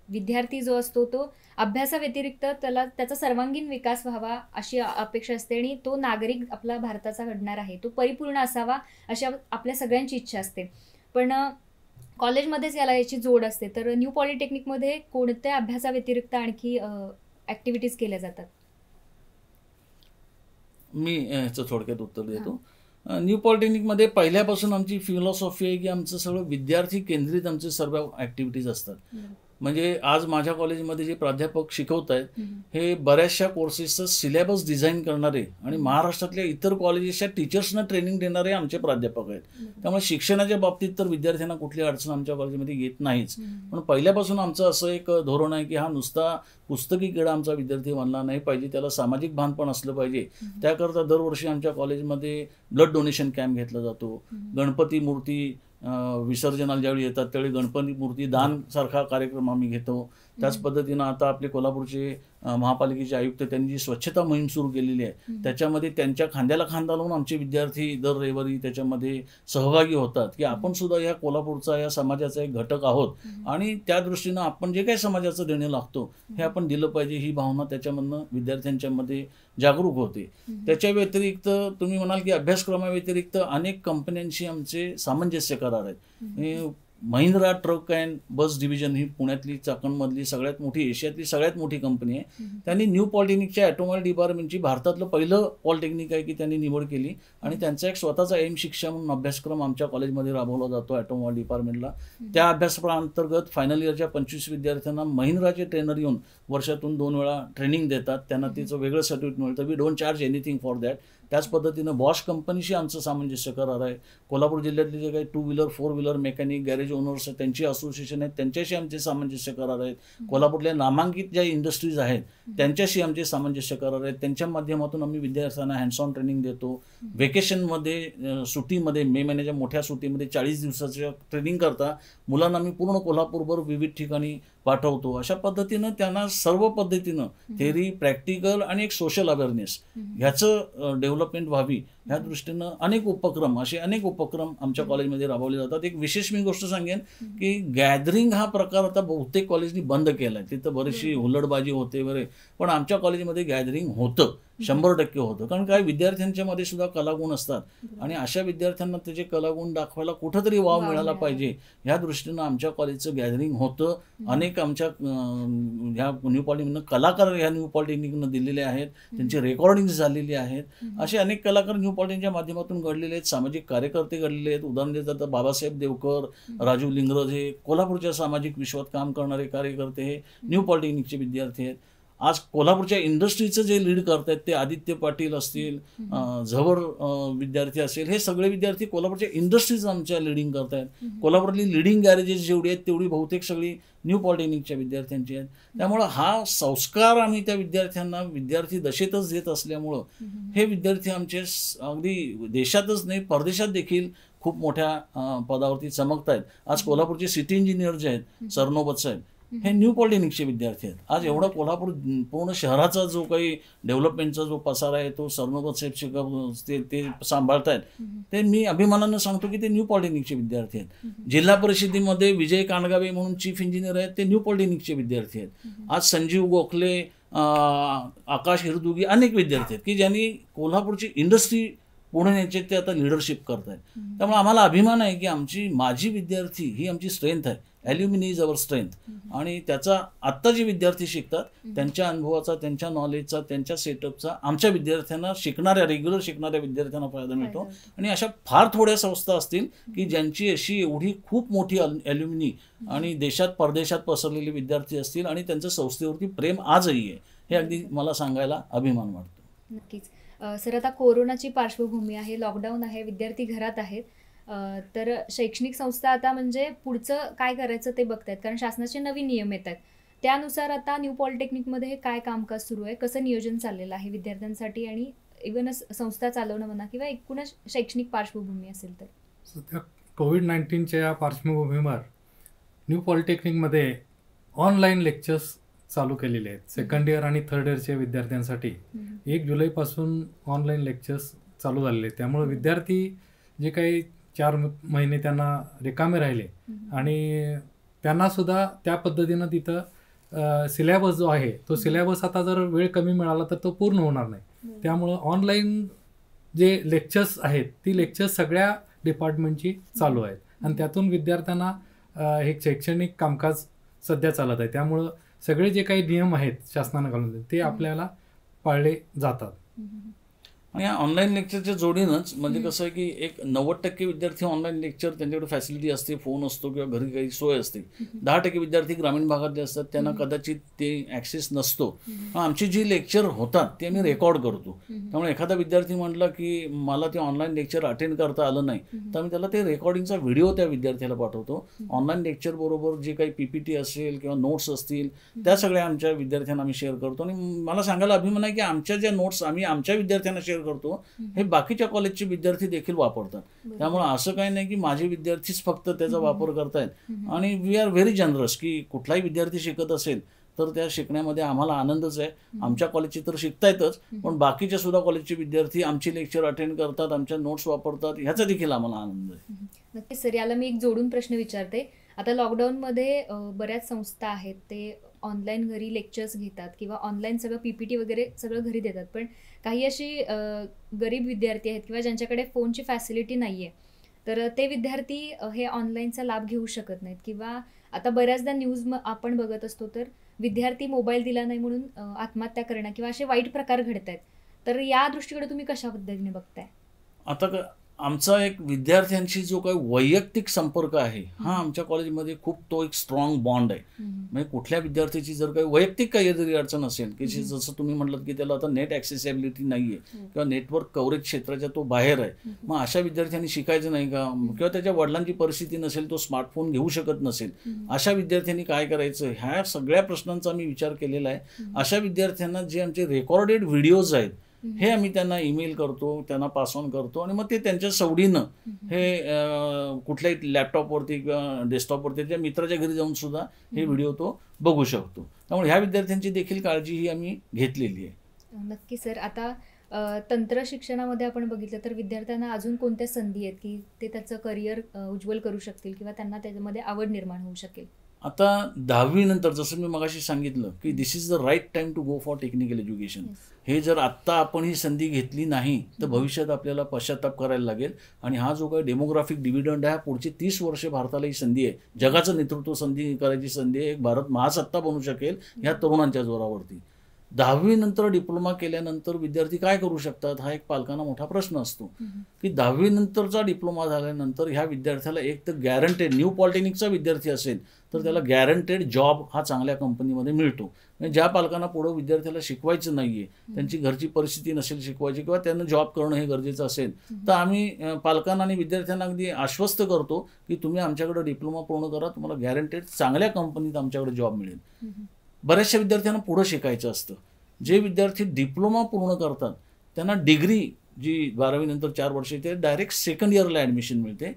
विद्यार्थी जो असतो तो अभ्यासाव्यतिरिक्त त्याचा सर्वांगीण विकास व्हावा अशी अपेक्षा असते आणि तो नागरिक आपला भारताचा घडणार आहे, तो परिपूर्ण असावा अशा आपल्या सगळ्यांची इच्छा असते. पण कॉलेजमध्येच याची जोड असते. तर न्यू पॉलिटेक्निकमध्ये कोणत्या अभ्यासाव्यतिरिक्त आणखी ॲक्टिव्हिटीज केल्या जातात. मी ह्याचं थोडक्यात उत्तर देतो. न्यू पॉलिटेक्निकमध्ये पहिल्यापासून आमची फिलॉसॉफी आहे की आमचं सगळं विद्यार्थी केंद्रित आमचे सर्व ॲक्टिव्हिटीज असतात. म्हणजे आज माझ्या कॉलेजमध्ये जे प्राध्यापक शिकवत आहेत हम्म. हे बऱ्याचशा कोर्सेसचं सिलेबस डिझाईन करणारे आणि महाराष्ट्रातल्या इतर कॉलेजेसच्या टीचर्सना ट्रेनिंग देणारे आमचे प्राध्यापक आहेत. त्यामुळे शिक्षणाच्या बाबतीत तर विद्यार्थ्यांना कुठली अडचण आमच्या कॉलेजमध्ये येत नाहीच. पण पहिल्यापासून आमचं असं एक धोरण आहे की हा नुसता पुस्तकी किडा आमचा विद्यार्थी बनला नाही पाहिजे, त्याला सामाजिक भान पण असलं पाहिजे. त्याकरता दरवर्षी आमच्या कॉलेजमध्ये ब्लड डोनेशन कॅम्प घेतला जातो. गणपती मूर्ती विसर्जनाला ज्यावेळी येतात त्यावेळी गणपती मूर्ती दान सारखा कार्यक्रम आम्ही घेतो. त्याच पद्धतीनं आता आपले कोल्हापूरचे महापालिकेचे आयुक्त त्यांनी जी स्वच्छता मोहीम सुरू केलेली आहे त्याच्यामध्ये त्यांच्या खांद्याला खांदा लावून आमचे विद्यार्थी दर रविवारी त्याच्यामध्ये सहभागी होतात की आपण सुद्धा या कोल्हापूरचा या समाजाचा एक घटक आहोत आणि त्या दृष्टीनं आपण जे काही समाजाचं देणं लागतो हे आपण दिलं पाहिजे, ही भावना त्याच्यामधनं विद्यार्थ्यांच्या मध्ये जागरूक होते. त्याच्या व्यतिरिक्त तुम्ही म्हणाल की अभ्यासक्रमाव्यतिरिक्त अनेक कंपन्यांशी आमचे सामंजस्य करार आहेत. Mahindra Truck and Bus Division ही पुण्यातली चाकणमधली सगळ्यात मोठी, एशियातली सगळ्यात मोठी कंपनी आहे. त्यांनी न्यू पॉलिटेक्निकच्या ऑटोमोबाईल डिपार्टमेंटची भारतातलं पहिलं पॉलिटेक्निक आहे की त्यांनी निवड केली आणि त्यांचा एक स्वतःचा एम शिक्षा म्हणून अभ्यासक्रम आमच्या कॉलेजमध्ये राबवला जातो ऑटोमोबाईल डिपार्टमेंटला. त्या अभ्यासक्रमाअंतर्गत फायनल इयरच्या 25 विद्यार्थ्यांना महिंद्राचे ट्रेनर येऊन वर्षातून 2 वेळा ट्रेनिंग देतात. त्यांना तिचं वेगळं सर्टिफिकेट मिळतं. We don't charge anything for that. त्याच पद्धतीनं बॉश कंपनीशी आमचं सामंजस्य करार आहे. कोल्हापूर जिल्ह्यातले जे काही 2 wheeler 4 wheeler mechanic garage owners आहेत त्यांची असोसिएशन आहेत, त्यांच्याशी आमचे सामंजस्य करार आहेत. कोल्हापूरल्या नामांकित ज्या इंडस्ट्रीज आहेत त्यांच्याशी आमचे सामंजस्य करार आहेत. त्यांच्या माध्यमातून आम्ही विद्यार्थ्यांना हँड्स ऑन ट्रेनिंग देतो. वेकेशनमध्ये सुट्टीमध्ये मे महिन्याच्या मोठ्या सुट्टीमध्ये 40 दिवसाच्या ट्रेनिंग करता मुलांना आम्ही पूर्ण कोल्हापूरभर विविध ठिकाणी पाठवतो. अशा पद्धतीनं त्यांना सर्व पद्धतीनं थेअरी, प्रॅक्टिकल आणि एक सोशल अवेअरनेस ह्याचं डेव्हलपमेंट व्हावी ह्या दृष्टीनं अनेक उपक्रम आमच्या कॉलेजमध्ये राबवले जातात. एक विशेष मी गोष्ट सांगेन की गॅदरिंग हा प्रकार आता बहुतेक कॉलेजनी बंद केला आहे. तिथं बरीचशी हुल्लडबाजी होते वगैरे, पण आमच्या कॉलेजमध्ये गॅदरिंग होतं, 100% होतं. कारण काय विद्यार्थ्यांच्या मध्ये सुद्धा कलागुण असतात आणि अशा विद्यार्थ्यांना त्याचे कलागुण दाखवायला कुठंतरी वाव मिळाला पाहिजे ह्या दृष्टीनं आमच्या कॉलेजचं गॅदरिंग होतं. अनेक आमच्या ह्या न्यू पॉलिटेक्निकनं कलाकार ह्या न्यू पॉलिटेक्निकनं दिलेले आहेत, त्यांची रेकॉर्डिंग झालेली आहेत. असे अनेक कलाकार न्यू पॉलिटेक्निकच्या माध्यमातून घडलेले आहेत, सामाजिक कार्यकर्ते घडलेले आहेत. उदाहरण देतात तर बाबासाहेब देवकर, राजू लिंगरज हे कोल्हापूरच्या सामाजिक विश्वात काम करणारे कार्यकर्ते हे न्यू पॉलिटेक्निकचे विद्यार्थी आहेत. आज कोल्हापूरच्या इंडस्ट्रीचं जे लीड करतायत ते आदित्य पाटील असतील, झवर विद्यार्थी असेल, हे सगळे विद्यार्थी कोल्हापूरच्या इंडस्ट्रीज आमच्या लिडिंग करतायत. कोल्हापूरली लिडिंग गॅरेजेस जेवढी आहेत तेवढी बहुतेक सगळी न्यू पॉलिटेक्निकच्या विद्यार्थ्यांची आहेत. त्यामुळं हा संस्कार आम्ही त्या विद्यार्थ्यांना विद्यार्थी दशेतच देत असल्यामुळं हे विद्यार्थी आमचे अगदी देशातच नाही परदेशात देखील खूप मोठ्या पदावरती चमकत आहेत. आज कोल्हापूरचे सिटी इंजिनियर जे आहेत सरनोबत साहेब हे न्यू पॉलिटेक्निकचे विद्यार्थी आहेत. आज एवढा कोल्हापूर पूर्ण शहराचा जो काही डेव्हलपमेंटचा जो पसारा आहे तो सरनोबत साहेब ते सांभाळतायत. ते मी अभिमानानं सांगतो की ते न्यू पॉलिटेक्निकचे विद्यार्थी आहेत. जिल्हा परिषदेमध्ये विजय कांडगावे म्हणून चीफ इंजिनियर आहेत, ते न्यू पॉलिटेक्निकचे विद्यार्थी आहेत. आज संजीव गोखले, आकाश हिरदुगी अनेक विद्यार्थी आहेत की ज्यांनी कोल्हापूरची इंडस्ट्री पुढे न्यायचे ते आता लिडरशिप करत आहेत. त्यामुळे आम्हाला अभिमान आहे की माझी विद्यार्थी ही आमची स्ट्रेंथ आहे. ॲल्युमिनी इज अवर स्ट्रेंथ. आणि त्याचा आत्ता जे विद्यार्थी शिकतात त्यांच्या अनुभवाचा, त्यांच्या नॉलेजचा, त्यांच्या सेटअपचा आमच्या विद्यार्थ्यांना रेग्युलर शिकणाऱ्या विद्यार्थ्यांना फायदा मिळतो. आणि अशा फार थोड्या संस्था असतील की ज्यांची अशी एवढी खूप मोठी ॲल्युमिनी आणि देशात परदेशात पसरलेले विद्यार्थी असतील आणि त्यांचं संस्थेवरती प्रेम आजही आहे. हे अगदी मला सांगायला अभिमान वाटतो. नक्कीच सर, आता कोरोनाची पार्श्वभूमी आहे, लॉकडाऊन आहे, विद्यार्थी घरात आहेत, तर शैक्षणिक संस्था आता म्हणजे पुढचं काय करायचं ते बघतायत कारण शासनाचे नवीन नियम येत आहेत. त्यानुसार आता न्यू पॉलिटेक्निकमध्ये काय कामकाज सुरू आहे, कसं नियोजन चाललेलं आहे विद्यार्थ्यांसाठी आणि इव्हन संस्था चालवणं म्हणा किंवा एकूणच शैक्षणिक पार्श्वभूमी असेल तर? सध्या कोविड-19च्या पार्श्वभूमीवर न्यू पॉलिटेक्निकमध्ये ऑनलाईन लेक्चर्स चालू केलेले आहेत. सेकंड इयर आणि थर्ड इयरच्या विद्यार्थ्यांसाठी 1 जुलैपासून ऑनलाईन लेक्चर्स चालू झालेले आहेत. त्यामुळे विद्यार्थी जे काही 4 महिने त्यांना रिकामे राहिले आणि त्यांना सुद्धा त्या पद्धतीनं तिथं सिलेबस जो आहे तो सिलेबस आता जर वेळ कमी मिळाला तर तो पूर्ण होणार नाही. त्यामुळं ऑनलाईन जे लेक्चर्स आहेत ती लेक्चर्स सगळ्या डिपार्टमेंटची चालू आहेत आणि त्यातून विद्यार्थ्यांना हे शैक्षणिक कामकाज सध्या चालत आहे. त्यामुळं सगळे जे काही नियम आहेत शासनानं घालून ते आपल्याला पाळले जातात. आणि या ऑनलाईन लेक्चरच्या जोडीनंच म्हणजे कसं आहे की एक 90% विद्यार्थी ऑनलाईन लेक्चर त्यांच्याकडे फॅसिलिटी असते, फोन असतो किंवा घरी काही सोय असते. 10% विद्यार्थी ग्रामीण भागातले असतात, त्यांना कदाचित ते ॲक्सेस नसतो. आमची जी लेक्चर होतात ते आम्ही रेकॉर्ड करतो. त्यामुळे एखादा विद्यार्थी म्हटला की मला ते ऑनलाईन लेक्चर अटेंड करता आलं नाही, तर आम्ही त्याला ते रेकॉर्डिंगचा व्हिडिओ त्या विद्यार्थ्याला पाठवतो. ऑनलाईन लेक्चर बरोबर जे काही PPT असेल किंवा नोट्स असतील त्या सगळ्या आमच्या विद्यार्थ्यांना आम्ही शेअर करतो. आणि मला सांगायला अभिमान आहे की आमच्या ज्या नोट्स आम्ही आमच्या विद्यार्थ्यांना शेअर करतो हे बाकीच्या कॉलेजचे विद्यार्थी देखील वापरतात. त्यामुळे असं काही नाही की माझे विद्यार्थीच फक्त त्याचा वापर करतायत. आणि वी आर व्हेरी जनरस की कुठलाही विद्यार्थी शिकत असेल तर त्या शिकण्यामध्ये आम्हाला आनंदच आहे. आमच्या कॉलेजचे तर शिकतायतच, पण बाकीच्या सुद्धा कॉलेजचे विद्यार्थी आमची लेक्चर अटेंड करतात, आमच्या नोट्स वापरतात, ह्याचा देखील आम्हाला आनंद आहे. नक्कीच सर, याला मी एक जोडून प्रश्न विचारते. आता लॉकडाऊनमध्ये बऱ्याच संस्था आहेत ते ऑनलाईन घरी लेक्चर्स घेतात किंवा ऑनलाईन सगळं PPT वगैरे सगळं घरी देतात, पण काही अशी गरीब विद्यार्थी आहेत किंवा ज्यांच्याकडे फोनची फॅसिलिटी नाही आहे, तर ते विद्यार्थी हे ऑनलाईनचा लाभ घेऊ शकत नाहीत. किंवा आता बऱ्याचदा न्यूज आपण बघत असतो तर विद्यार्थी मोबाईल दिला नाही म्हणून आत्महत्या करणं किंवा असे वाईट प्रकार घडत आहेत. तर या दृष्टीकडे तुम्ही कशा पद्धतीने बघताय? आता आमचा एक विद्यार्थ्यांशी जो काही वैयक्तिक संपर्क आहे हा आमच्या कॉलेजमध्ये खूप तो एक स्ट्रॉंग बॉन्ड आहे. म्हणजे कुठल्या विद्यार्थ्याची जर काही वैयक्तिक काही जरी अडचण असेल की जसं तुम्ही म्हटलं की त्याला आता नेट ॲक्सेसिबिलिटी नाहीये किंवा नेटवर्क कव्हरेज क्षेत्राच्या तो बाहेर आहे, मग अशा विद्यार्थ्यांनी शिकायचं नाही का? किंवा त्याच्या वडिलांची परिस्थिती नसेल, तो स्मार्टफोन घेऊ शकत नसेल, अशा विद्यार्थ्यांनी काय करायचं? ह्या सगळ्या प्रश्नांचा मी विचार केलेला आहे. अशा विद्यार्थ्यांना जे आमचे रेकॉर्डेड व्हिडिओज आहेत हे आम्ही त्यांना ईमेल करतो, त्यांना पास ऑन करतो आणि मग ते त्यांच्या सवडीनं हे कुठल्याही लॅपटॉपवरती किंवा डेस्कटॉपवरती त्याच्या मित्राच्या घरी जाऊन सुद्धा हे व्हिडिओ तो बघू शकतो. त्यामुळे ह्या विद्यार्थ्यांची देखील काळजी ही आम्ही घेतलेली आहे. नक्की सर. आता तंत्र शिक्षणामध्ये आपण बघितलं तर विद्यार्थ्यांना अजून कोणत्या संधी आहेत की ते त्याचं करिअर उज्ज्वल करू शकतील किंवा त्यांना त्याच्यामध्ये आवड निर्माण होऊ शकेल? आता 10वी नंतर जसं मी मगाशी सांगितलं की this is the right time to go for technical education. हे जर आत्ता आपण ही संधी घेतली नाही तर भविष्यात आपल्याला पश्चाताप करायला लागेल. आणि हा जो काही डेमोग्राफिक डिव्हिडंड आहे, पुढची 30 वर्षे भारताला ही संधी आहे, जगाचं नेतृत्व करायची संधी आहे. एक भारत महासत्ता बनू शकेल ह्या तरुणांच्या जोरावरती. 10वी नंतर डिप्लोमा केल्यानंतर विद्यार्थी काय करू शकतात हा एक पालकांना मोठा प्रश्न असतो की 10वी नंतरचा डिप्लोमा झाल्यानंतर ह्या विद्यार्थ्याला एक तर गॅरंटेड न्यू पॉलिटेक्निकचा विद्यार्थी असेल तर त्याला गॅरंटेड जॉब हा चांगल्या कंपनीमध्ये मिळतो. म्हणजे ज्या पालकांना पुढं विद्यार्थ्याला शिकवायचं नाहीये, त्यांची घरची परिस्थिती नसेल शिकवायची किंवा त्यांना जॉब करणं हे गरजेचं असेल, तर आम्ही पालकांना आणि विद्यार्थ्यांना अगदी आश्वस्त करतो की तुम्ही आमच्याकडे डिप्लोमा पूर्ण करा, तुम्हाला गॅरंटेड चांगल्या कंपनीत आमच्याकडे जॉब मिळेल. बऱ्याचशा विद्यार्थ्यांना पुढं शिकायचं असतं. जे विद्यार्थी डिप्लोमा पूर्ण करतात त्यांना डिग्री जी 12वी नंतर 4 वर्ष येते डायरेक्ट सेकंड इयरला ॲडमिशन मिळते.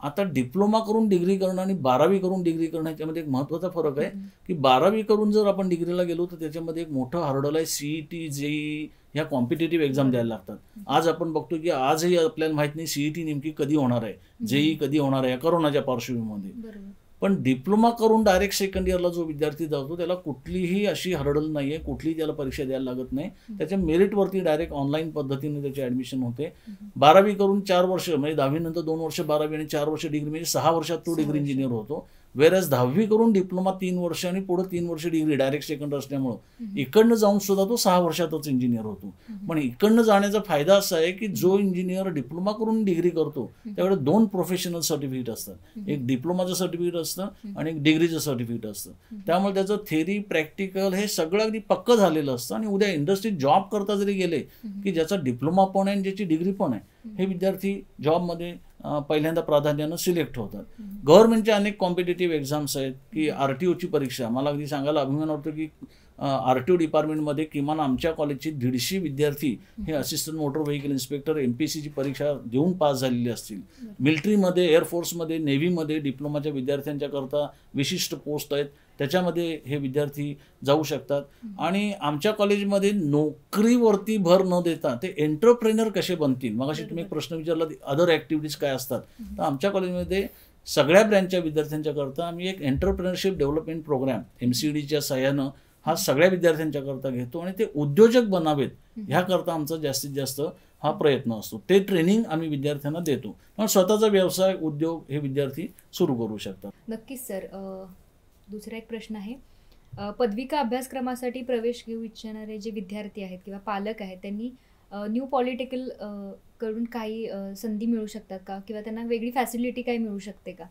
आता डिप्लोमा करून डिग्री करणं आणि 12वी करून डिग्री करणं याच्यामध्ये एक महत्त्वाचा फरक आहे की 12वी करून जर आपण डिग्रीला गेलो तर त्याच्यामध्ये एक मोठं हर्डल आहे. CET, JEE ह्या कॉम्पिटेटिव्ह एक्झाम द्यायला लागतात. आज आपण बघतो की आजही आपल्याला माहित नाही CET नेमकी कधी होणार आहे, JEE कधी होणार आहे करोनाच्या पार्श्वभूमीमध्ये. पण डिप्लोमा करून डायरेक्ट सेकंड इयरला जो विद्यार्थी जातो त्याला कुठलीही अशी हर्डल नाही आहे, कुठलीही त्याला परीक्षा द्यायला लागत नाही. त्याच्या मेरिटवरती डायरेक्ट ऑनलाईन पद्धतीने त्याची ॲडमिशन होते. 12वी करून 4 वर्ष म्हणजे 10वी नंतर 2 वर्ष 12वी आणि 4 वर्ष डिग्री म्हणजे 6 वर्षात तो डिग्री इंजिनियर होतो. वेरॅज 10वी करून डिप्लोमा 3 वर्ष आणि पुढे 3 वर्ष डिग्री डायरेक्ट सेकंड असल्यामुळं इकडनं जाऊन सुद्धा तो 6 वर्षातच इंजिनियर होतो. पण इकडनं जाण्याचा फायदा असा आहे की जो इंजिनियर डिप्लोमा करून डिग्री करतो त्याकडे 2 प्रोफेशनल सर्टिफिकेट असतात. एक डिप्लोमाचं सर्टिफिकेट असतं आणि एक डिग्रीचं सर्टिफिकेट असतं. त्यामुळे त्याचं थेरी प्रॅक्टिकल हे सगळं अगदी पक्कं झालेलं असतं. आणि उद्या इंडस्ट्रीत जॉब करता जरी गेले की ज्याचा डिप्लोमा पण आहे आणि ज्याची डिग्री पण आहे हे विद्यार्थी जॉबमध्ये पहिल्यांदा प्राधान्यानं सिलेक्ट होतात. गव्हर्नमेंटच्या अनेक कॉम्पिटेटिव्ह एक्झाम्स आहेत की RTOची परीक्षा, मला अगदी सांगायला अभिमान वाटतो की RTO डिपार्टमेंटमध्ये किमान आमच्या कॉलेजचे 150 विद्यार्थी हे असिस्टंट मोटर व्हेकल इन्स्पेक्टर MPSCची परीक्षा देऊन पास झालेले असतील. मिलिटरीमध्ये, एअरफोर्समध्ये, नेव्हीमध्ये डिप्लोमाच्या विद्यार्थ्यांच्या करता विशिष्ट पोस्ट आहेत, त्याच्यामध्ये हे विद्यार्थी जाऊ शकतात. आणि आमच्या कॉलेजमध्ये नोकरीवरती भर न देता ते एंटरप्रेनर कसे बनतील, मगाशी तुम्ही एक प्रश्न विचारला अदर ॲक्टिव्हिटीज काय असतात, तर आमच्या कॉलेजमध्ये सगळ्या ब्रँचच्या विद्यार्थ्यांच्या करता आम्ही एक एंटरप्रेनरशिप डेव्हलपमेंट प्रोग्राम MCDच्या सहाय्यानं हा सगळ्या विद्यार्थ्यांच्या करता घेतो आणि ते उद्योजक बनावेत ह्याकरता आमचा जास्तीत जास्त हा प्रयत्न असतो. ते ट्रेनिंग आम्ही विद्यार्थ्यांना देतो. पण स्वतःचा व्यवसाय उद्योग हे विद्यार्थी सुरू करू शकतात. नक्कीच सर. दुसरा एक प्रश्न आहे, पदविका अभ्यासक्रमासाठी प्रवेश घेऊ इच्छिणारे जे विद्यार्थी आहेत किंवा पालक आहेत त्यांनी न्यू पॉलिटिकल कडून काही संधी मिळू शकतात का, किंवा त्यांना वेगळी फॅसिलिटी काही मिळू शकते का?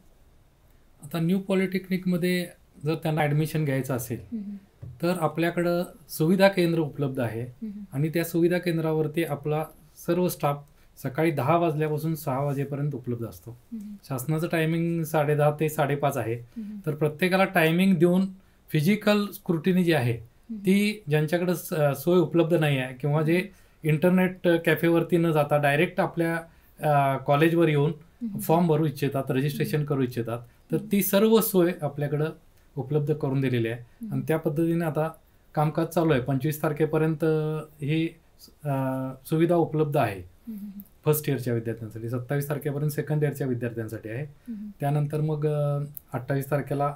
आता न्यू पॉलिटेक्निकमध्ये जर त्यांना ॲडमिशन घ्यायचं असेल तर आपल्याकडं सुविधा केंद्र उपलब्ध आहे आणि त्या सुविधा केंद्रावरती आपला सर्व स्टाफ सकाळी 10 वाजल्यापासून 6 वाजेपर्यंत उपलब्ध असतो. शासनाचं टायमिंग 10:30 ते 5:30 आहे. तर प्रत्येकाला टायमिंग देऊन फिजिकल स्क्रुटिनी जी आहे ती ज्यांच्याकडे सोय उपलब्ध नाही आहे किंवा जे इंटरनेट कॅफेवरती न जाता डायरेक्ट आपल्या कॉलेजवर येऊन फॉर्म भरू इच्छितात, रजिस्ट्रेशन करू इच्छितात, तर ती सर्व सोय आपल्याकडं उपलब्ध करून दिलेली आहे. आणि त्या पद्धतीने आता कामकाज चालू आहे. 25 तारखेपर्यंत ही सुविधा उपलब्ध आहे फर्स्ट इयरच्या विद्यार्थ्यांसाठी. 27 तारखेपर्यंत सेकंड इयरच्या विद्यार्थ्यांसाठी आहे. त्यानंतर मग 28 तारखेला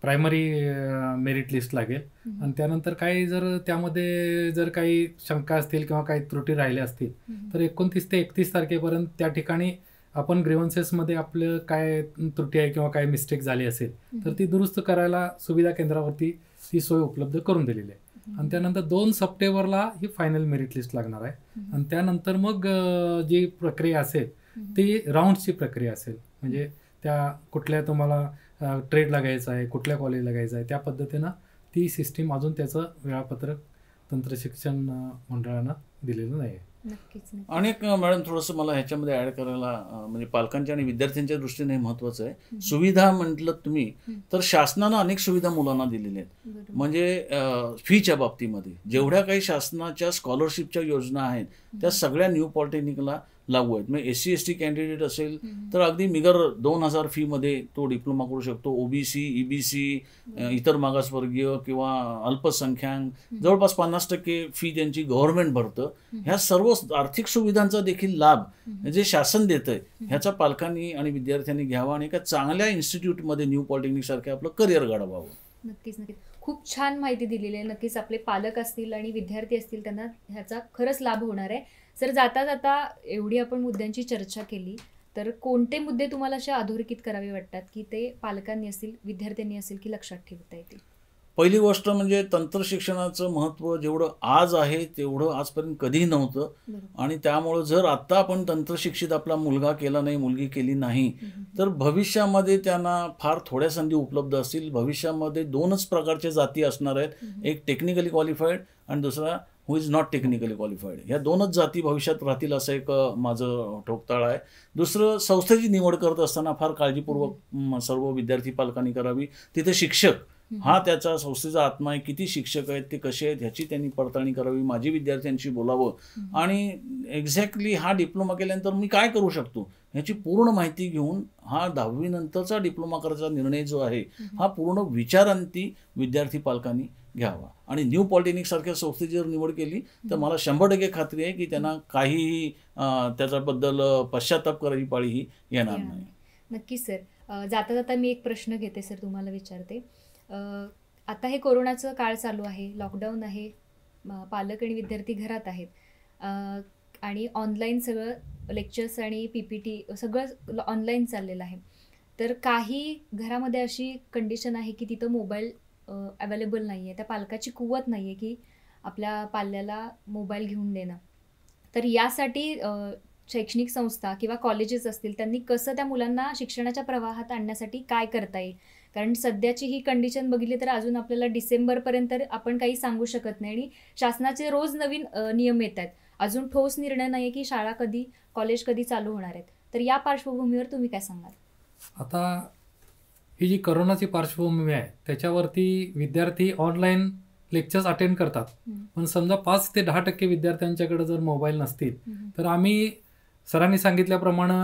प्रायमरी मेरिट लिस्ट लागेल आणि त्यानंतर काही जर त्यामध्ये जर काही शंका असतील किंवा काही त्रुटी राहिल्या असतील तर 29 ते 31 तारखेपर्यंत त्या ठिकाणी आपण ग्रीव्हन्सेसमध्ये आपलं काय त्रुटी आहे किंवा काय मिस्टेक झाली असेल तर ती दुरुस्त करायला सुविधा केंद्रावरती ती सोय उपलब्ध करून दिलेली आहे. आणि त्यानंतर 2 सप्टेंबरला ही फायनल मेरिट लिस्ट लागणार आहे आणि त्यानंतर मग जी प्रक्रिया असेल ती राऊंडची प्रक्रिया असेल. म्हणजे त्या कुठल्या तुम्हाला ट्रेडला घ्यायचं आहे, कुठल्या कॉलेजला घ्यायचं आहे, त्या पद्धतीनं ती सिस्टीम अजून त्याचं वेळापत्रक तंत्रशिक्षण मंडळानं दिलेलं नाही आहे. आणि एक मॅडम थोडंसं मला ह्याच्यामध्ये ॲड करायला म्हणजे पालकांच्या आणि विद्यार्थ्यांच्या दृष्टीने महत्त्वाचं आहे. सुविधा म्हटलं तुम्ही तर शासनानं अनेक सुविधा मुलांना दिलेल्या आहेत. म्हणजे फीच्या बाबतीमध्ये जेवढ्या काही शासनाच्या स्कॉलरशिपच्या योजना आहेत त्या सगळ्या न्यू पॉलिटेक्निकला लागू आहेत. म्हणजे SC/ST कॅन्डिडेट असेल तर अगदी मिगर 2,000 फीमध्ये तो डिप्लोमा करू शकतो. OBC, EBC, इतर मागासवर्गीय किंवा अल्पसंख्याक जवळपास 50% फी त्यांची गव्हर्नमेंट भरतं. ह्या सर्व आर्थिक सुविधांचा देखील लाभ जे शासन देतंय ह्याचा पालकांनी आणि विद्यार्थ्यांनी घ्यावा आणि एका चांगल्या इन्स्टिट्यूटमध्ये न्यू पॉलिटेक्निक सारखे आपलं करिअर घडवावं. नक्कीच. खूप छान माहिती दिलेली आहे. नक्कीच आपले पालक असतील आणि विद्यार्थी असतील त्यांना ह्याचा खरंच लाभ होणार आहे. सर, जाता जाता एवढी आपण मुद्द्यांची चर्चा केली तर कोणते मुद्दे तुम्हाला अशा अधोरेखित करावे वाटतात की ते पालकांनी असतील, विद्यार्थ्यांनी असेल की लक्षात ठेवता येतील? पहिली गोष्ट म्हणजे तंत्रशिक्षणाचं महत्त्व जेवढं आज आहे तेवढं आजपर्यंत कधीही नव्हतं. आणि त्यामुळं जर आत्ता आपण तंत्रशिक्षित आपला मुलगा केला नाही, मुलगी केली नाही तर भविष्यामध्ये त्यांना फार थोड्या संधी उपलब्ध असतील. भविष्यामध्ये 2च प्रकारच्या जाती असणार आहेत. एक टेक्निकली क्वालिफाईड आणि दुसरा हु इज नॉट टेक्निकली क्वालिफाईड. ह्या 2च जाती भविष्यात राहतील असं एक माझं ठोकताळ आहे. दुसरं, संस्थेची निवड करत असताना फार काळजीपूर्वक सर्व विद्यार्थी पालकांनी करावी. तिथे शिक्षक हा त्याचा संस्थेचा आत्मा आहे. किती शिक्षक आहेत, ते कसे आहेत ह्याची त्यांनी पडताळणी करावी. माझी विद्यार्थ्यांशी बोलावं आणि एक्झॅक्टली हा डिप्लोमा केल्यानंतर मी काय करू शकतो ह्याची पूर्ण माहिती घेऊन हा 10वी नंतरचा डिप्लोमा करायचा निर्णय जो आहे हा पूर्ण विचारांती विद्यार्थी पालकांनी घ्यावा. आणि न्यू पॉलिटेक्निक सारख्या संस्थेची जर निवड केली तर मला 100% खात्री आहे की त्यांना काहीही त्याच्याबद्दल पश्चाताप करायची पाळी ही येणार नाही. नक्कीच सर. जाता जाता मी एक प्रश्न घेते सर, तुम्हाला विचारते. आता हे कोरोनाचं काळ चालू आहे, लॉकडाऊन आहे, पालक आणि विद्यार्थी घरात आहेत आणि ऑनलाईन सगळं लेक्चर्स आणि PPT सगळं ऑनलाईन चाललेलं आहे. तर काही घरामध्ये अशी कंडिशन आहे की तिथं मोबाईल अवेलेबल नाही आहे, त्या पालकाची कुवत नाही आहे की आपल्या पाल्याला मोबाईल घेऊन देणं. तर यासाठी शैक्षणिक संस्था किंवा कॉलेजेस असतील त्यांनी कसं त्या मुलांना शिक्षणाच्या प्रवाहात आणण्यासाठी काय करता येईल? कारण सध्याची ही कंडिशन बघितली तर अजून आपल्याला डिसेंबरपर्यंत आपण काही सांगू शकत नाही आणि शासनाचे रोज नवीन नियम येत आहेत. अजून ठोस निर्णय नाही आहे की शाळा कधी, कॉलेज कधी चालू होणार आहेत. तर या पार्श्वभूमीवर तुम्ही काय सांगाल? आता ही जी करोनाची पार्श्वभूमी आहे त्याच्यावरती विद्यार्थी ऑनलाईन लेक्चर्स अटेंड करतात. पण समजा 5 ते 10% विद्यार्थ्यांच्याकडे जर मोबाईल नसतील तर आम्ही सरांनी सांगितल्याप्रमाणे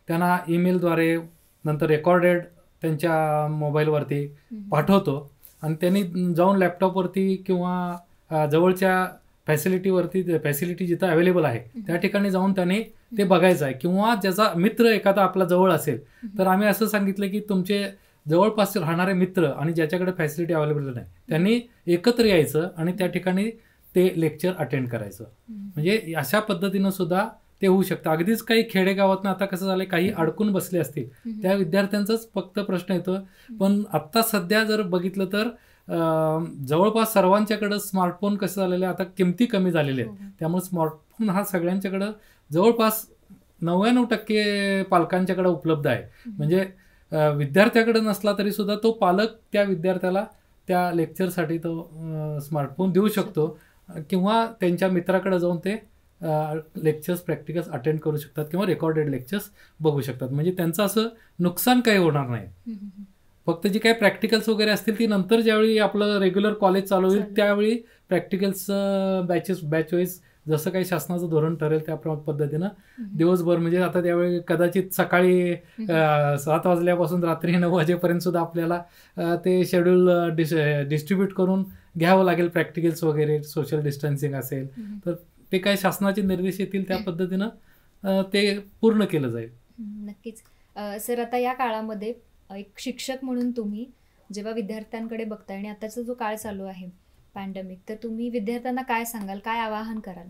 त्यांना ईमेलद्वारे नंतर रेकॉर्डेड त्यांच्या मोबाईलवरती पाठवतो आणि त्यांनी जाऊन लॅपटॉपवरती किंवा जवळच्या फॅसिलिटी जिथं अवेलेबल आहे त्या ठिकाणी जाऊन त्यांनी ते बघायचं आहे. किंवा ज्याचा मित्र एखादा आपला जवळ असेल तर आम्ही असं सांगितलं की तुमचे जवळपास राहणारे मित्र आणि ज्याच्याकडे फॅसिलिटी अवेलेबल नाही त्यांनी एकत्र यायचं आणि त्या ठिकाणी ते लेक्चर अटेंड करायचं. म्हणजे अशा पद्धतीनं सुद्धा ते होऊ शकतं. अगदीच काही खेडेगावातनं आता कसं झालंय, काही अडकून बसले असतील त्या विद्यार्थ्यांचाच फक्त प्रश्न येतो. पण आत्ता सध्या जर बघितलं तर जवळपास सर्वांच्याकडं स्मार्टफोन कसं झालेलं आहे, आता किमती कमी झालेल्या आहेत. त्यामुळे स्मार्टफोन हा सगळ्यांच्याकडं जवळपास 99% पालकांच्याकडे उपलब्ध आहे. म्हणजे विद्यार्थ्याकडे नसला तरी सुद्धा तो पालक त्या विद्यार्थ्याला त्या लेक्चरसाठी तो स्मार्टफोन देऊ शकतो किंवा त्यांच्या मित्राकडे जाऊन ते लेक्चर्स प्रॅक्टिकल्स अटेंड करू शकतात किंवा रेकॉर्डेड लेक्चर्स बघू शकतात. म्हणजे त्यांचं असं नुकसान काही होणार नाही. फक्त जी काही प्रॅक्टिकल्स वगैरे असतील ती नंतर ज्यावेळी आपलं रेग्युलर कॉलेज चालू होईल त्यावेळी प्रॅक्टिकल्स बॅच वाईज जसं काही शासनाचं धोरण ठरेल त्या पद्धतीनं दिवसभर, म्हणजे आता त्यावेळी कदाचित सकाळी 7 वाजल्यापासून रात्री 9 वाजेपर्यंत सुद्धा आपल्याला ते शेड्यूल डिस्ट्रीब्यूट करून घ्यावं लागेल. प्रॅक्टिकल्स वगैरे सोशल डिस्टन्सिंग असेल तर ते काही शासनाचे निर्देश येतील त्या पद्धतीनं ते पूर्ण केलं जाईल. नक्कीच सर, आता या काळामध्ये एक शिक्षक म्हणून तुम्ही जेव्हा विद्यार्थ्यांकडे बघताय आणि आताचा जो काळ चालू आहे पॅन्डेमिक, तर तुम्ही विद्यार्थ्यांना काय सांगाल, काय आवाहन कराल?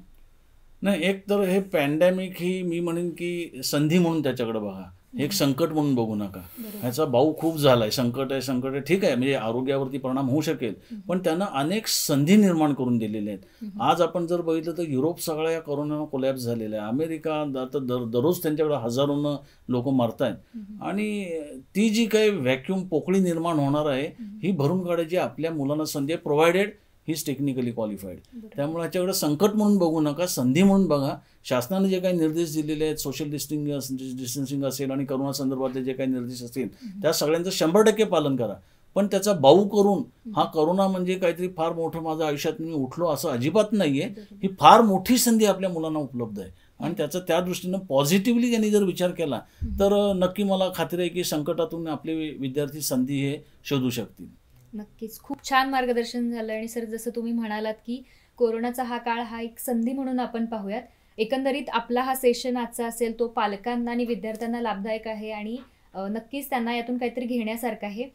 नाही, एक तर हे पॅन्डेमिक ही मी म्हणेन की संधी म्हणून त्याच्याकडे बघा, हे एक संकट म्हणून बघू नका. ह्याचा भाऊ खूप झालाय, संकट आहे ठीक आहे, म्हणजे आरोग्यावरती परिणाम होऊ शकेल, पण त्यानं अनेक संधी निर्माण करून दिलेल्या आहेत. आज आपण जर बघितलं तर युरोप सगळ्या या कोरोनानं कोलॅप्स झालेला आहे. अमेरिका आता दररोज त्यांच्याकडे हजारोनं लोक मरतायत आणि ती जी काही व्हॅक्यूम पोकळी निर्माण होणार आहे ही भरून काढायची आपल्या मुलांना संधी आहे, provided he is technically qualified. त्यामुळे ह्याच्याकडे संकट म्हणून बघू नका, संधी म्हणून बघा. शासनाने जे काही निर्देश दिलेले आहेत, सोशल डिस्टन्सिंग असेल आणि करोना संदर्भातले जे काही निर्देश असतील त्या सगळ्यांचं 100% पालन करा. पण त्याचा बाऊ करून हा करोना म्हणजे काहीतरी फार मोठं माझ्या आयुष्यात मी उठलो असं अजिबात नाहीये. ही फार मोठी संधी आपल्या मुलांना उपलब्ध आहे आणि त्याचा त्या दृष्टीनं पॉझिटिव्हली त्यांनी जर विचार केला तर नक्की मला खात्री आहे की संकटातून आपले विद्यार्थी संधी हे शोधू शकतील. नक्कीच, खूप छान मार्गदर्शन झालं. आणि सर, जसं तुम्ही म्हणालात की कोरोनाचा हा काळ हा एक संधी म्हणून आपण पाहूयात. एकंदरीत आपला हा सेशन आजचा असेल तो पालकांना आणि विद्यार्थ्यांना लाभदायक आहे आणि नक्कीच त्यांना यातून काहीतरी घेण्यासारखं आहे.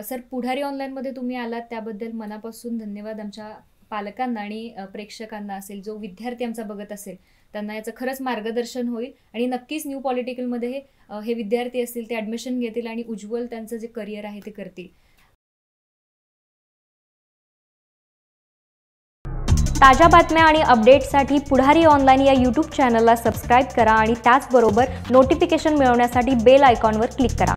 सर, पुढारी ऑनलाईनमध्ये तुम्ही आलात त्याबद्दल मनापासून धन्यवाद. आमच्या पालकांना आणि प्रेक्षकांना असेल, जो विद्यार्थी आमचा बघत असेल त्यांना याचं खरंच मार्गदर्शन होईल आणि नक्कीच न्यू पॉलिटिकलमध्ये हे विद्यार्थी असतील ते ॲडमिशन घेतील आणि उज्ज्वल त्यांचं जे करिअर आहे ते करतील. ताज्या बातम्या आणि अपडेट्ससाठी पुढारी ऑनलाईन या यूट्यूब चॅनलला सबस्क्राईब करा आणि त्याचबरोबर नोटिफिकेशन मिळवण्यासाठी बेल आयकॉनवर क्लिक करा.